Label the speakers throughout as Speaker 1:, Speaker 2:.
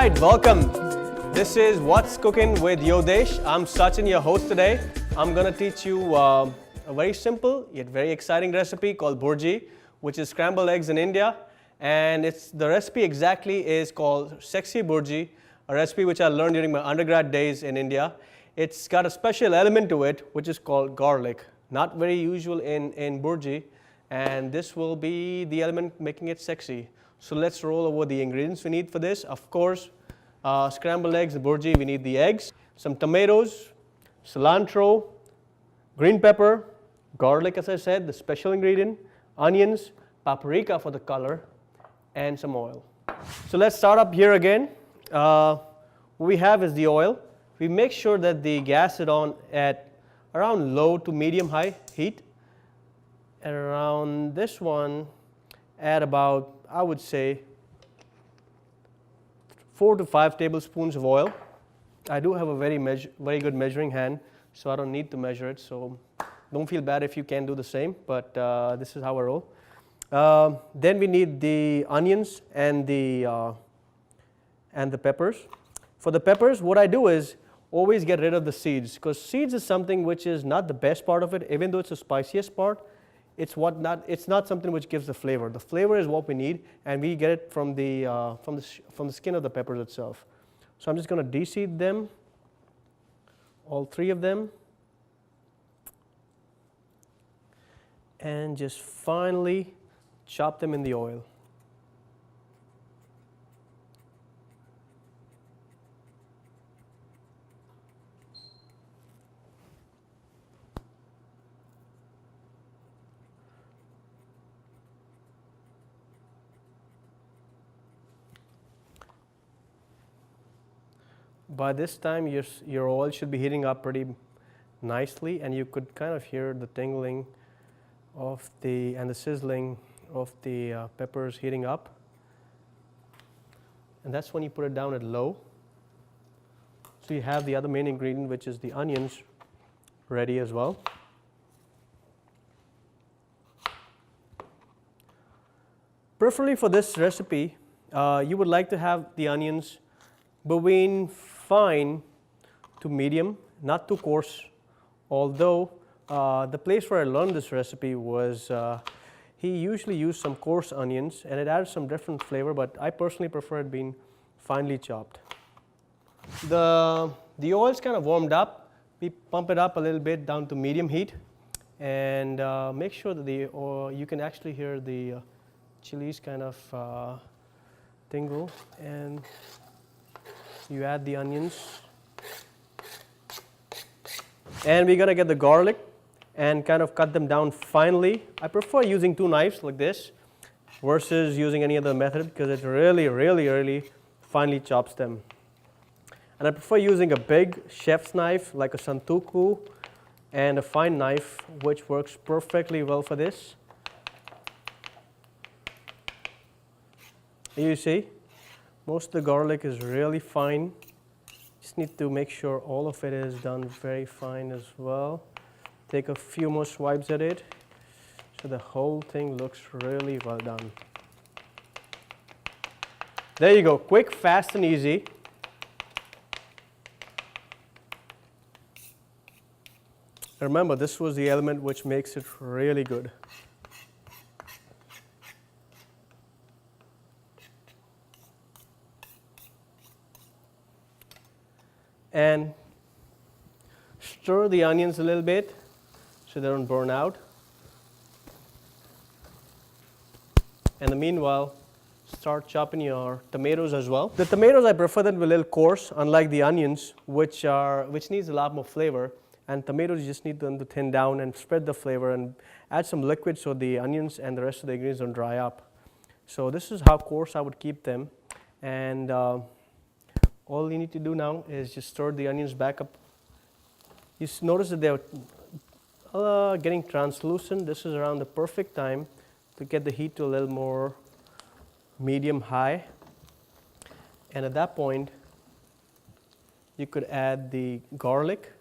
Speaker 1: right, welcome. This is What's Cooking with YoDesh. I'm Saachin, your host today. I'm going to teach you a very simple yet very exciting recipe called Bhurji, which is scrambled eggs in India. And the recipe exactly is called Sexy Bhurji, a recipe which I learned during my undergrad days in India. It's got a special element to it, which is called garlic. Not very usual in Bhurji, and this will be the element making it sexy. So let's roll over the ingredients we need for this. Of course, scrambled eggs, the Bhurji, we need the eggs, some tomatoes, cilantro, green pepper, garlic, as I said, the special ingredient, onions, paprika for the color, and some oil. So let's start up here again. What we have is the oil. We make sure that the gas is on at around low to medium high heat. And around this one, add about, I would say, 4 to 5 tablespoons of oil. I do have a very good measuring hand, so I don't need to measure it. So don't feel bad if you can't do the same, but this is how I roll. Then we need the onions and the peppers. For the peppers, what I do is always get rid of the seeds, because seeds is something which is not the best part of it, even though it's the spiciest part. It's not something which gives the flavor. The flavor is what we need, and we get it from the skin of the peppers itself. So I'm just going to de-seed them, all 3 of them, and just finally chop them in the oil. By this time, your oil should be heating up pretty nicely, and you could kind of hear the tingling of and the sizzling of the peppers heating up. And that's when you put it down at low. So you have the other main ingredient, which is the onions, ready as well. Preferably for this recipe, you would like to have the onions between fine to medium, not too coarse. Although the place where I learned this recipe was he usually used some coarse onions, and it added some different flavor, but I personally prefer it being finely chopped. The oil's kind of warmed up. We pump it up a little bit down to medium heat, and make sure that you can actually hear the chilies kind of tingle, and you add the onions, and we're going to get the garlic and kind of cut them down finely. I prefer using 2 knives like this versus using any other method, because it really finely chops them. And I prefer using a big chef's knife like a santuku and a fine knife, which works perfectly well for this. You see, most of the garlic is really fine. Just need to make sure all of it is done very fine as well. Take a few more swipes at it so the whole thing looks really well done. There you go, quick, fast and easy. Remember, this was the element which makes it really good. And stir the onions a little bit so they don't burn out. And meanwhile, start chopping your tomatoes as well. The tomatoes, I prefer them a little coarse, unlike the onions, which needs a lot more flavor. And tomatoes, you just need them to thin down and spread the flavor, and add some liquid so the onions and the rest of the ingredients don't dry up. So this is how coarse I would keep them. And all you need to do now is just stir the onions back up. You notice that they're getting translucent. This is around the perfect time to get the heat to a little more medium high. And at that point, you could add the garlic.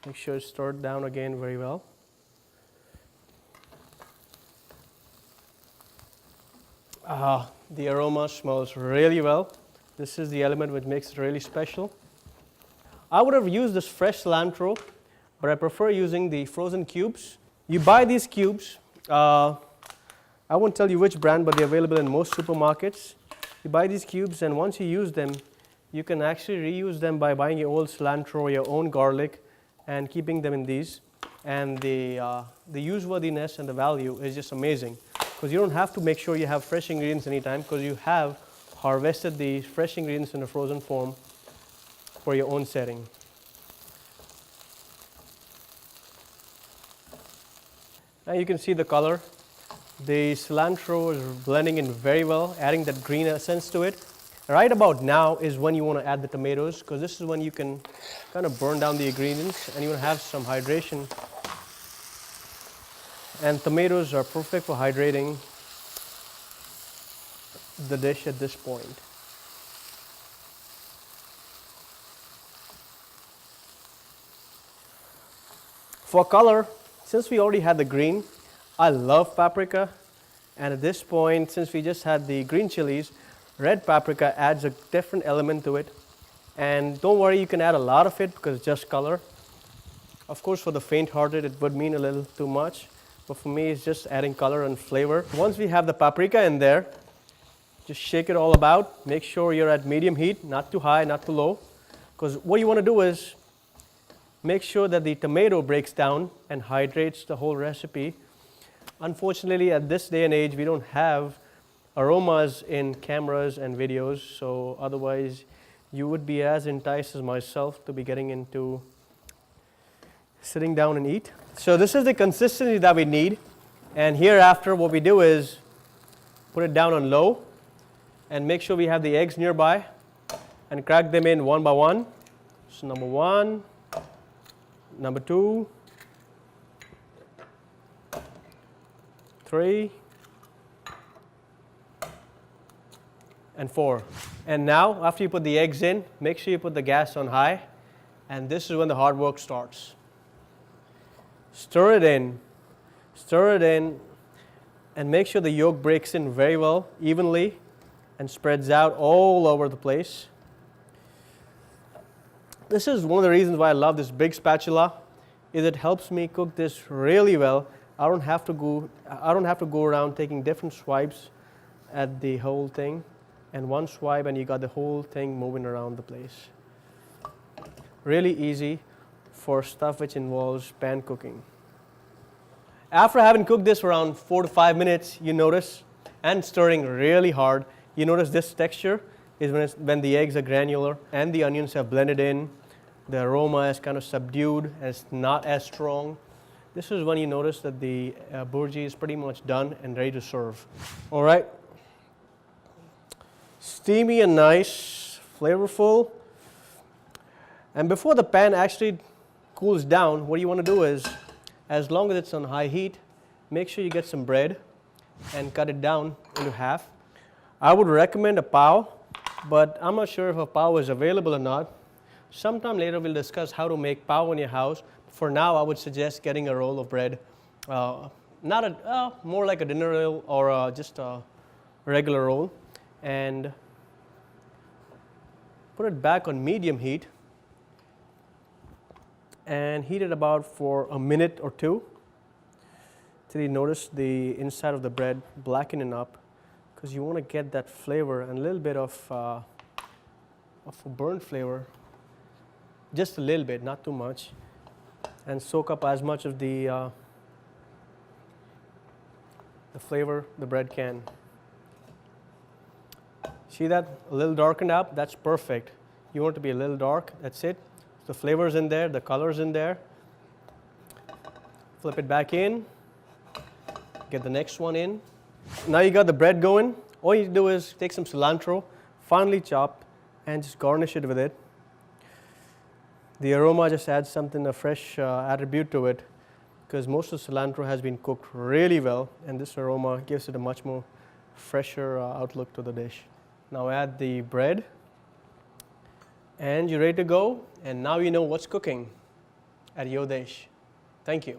Speaker 1: Make sure it's stirred down again very well. The aroma smells really well. This is the element which makes it really special. I would have used this fresh cilantro, but I prefer using the frozen cubes. You buy these cubes. I won't tell you which brand, but they're available in most supermarkets. You buy these cubes, and once you use them, you can actually reuse them by buying your old cilantro or your own garlic and keeping them in these. And the useworthiness and the value is just amazing, because you don't have to make sure you have fresh ingredients anytime, because you have harvested the fresh ingredients in a frozen form for your own setting. Now you can see the color. The cilantro is blending in very well, adding that green essence to it. Right about now is when you want to add the tomatoes, because this is when you can kind of burn down the ingredients and you will have some hydration. And tomatoes are perfect for hydrating the dish at this point. For color, since we already had the green, I love paprika, and at this point, since we just had the green chilies, red paprika adds a different element to it. And don't worry, you can add a lot of it because it's just color. Of course, for the faint-hearted, it would mean a little too much, but for me, it's just adding color and flavor. Once we have the paprika in there, just shake it all about. Make sure you're at medium heat, not too high, not too low, because what you want to do is make sure that the tomato breaks down and hydrates the whole recipe. Unfortunately, at this day and age, we don't have aromas in cameras and videos, so otherwise you would be as enticed as myself to be getting into sitting down and eat. So this is the consistency that we need, and hereafter what we do is put it down on low and make sure we have the eggs nearby and crack them in one by one. So number one, number two, 3, and 4. And now, after you put the eggs in, make sure you put the gas on high, and this is when the hard work starts. Stir it in, and make sure the yolk breaks in very well, evenly, and spreads out all over the place. This is one of the reasons why I love this big spatula, is it helps me cook this really well. I don't have to go around taking different swipes at the whole thing, and one swipe and you got the whole thing moving around the place. Really easy for stuff which involves pan cooking. After having cooked this for around 4 to 5 minutes, you notice, and stirring really hard, you notice this texture is when the eggs are granular and the onions have blended in. The aroma is kind of subdued and it's not as strong. This is when you notice that the bhurji is pretty much done and ready to serve. All right. Steamy and nice, flavorful. And before the pan actually cools down, what you want to do is, as long as it's on high heat, make sure you get some bread and cut it down into half. I would recommend a pav, but I'm not sure if a pav is available or not. Sometime later we'll discuss how to make pav in your house. For now, I would suggest getting a roll of bread, more like a dinner roll or just a regular roll, and put it back on medium heat and heat it about for a minute or two till you notice the inside of the bread blackening up, because you want to get that flavor and a little bit of a burnt flavor, just a little bit, not too much, and soak up as much of the flavor the bread can. See that? A little darkened up, that's perfect. You want it to be a little dark, that's it. The flavor's in there, the color's in there. Flip it back in, get the next one in. Now you got the bread going. All you do is take some cilantro, finely chopped, and just garnish it with it. The aroma just adds something, a fresh attribute to it, because most of the cilantro has been cooked really well, and this aroma gives it a much more fresher outlook to the dish. Now add the bread, and you're ready to go, and now you know what's cooking. at YoDesh. Thank you.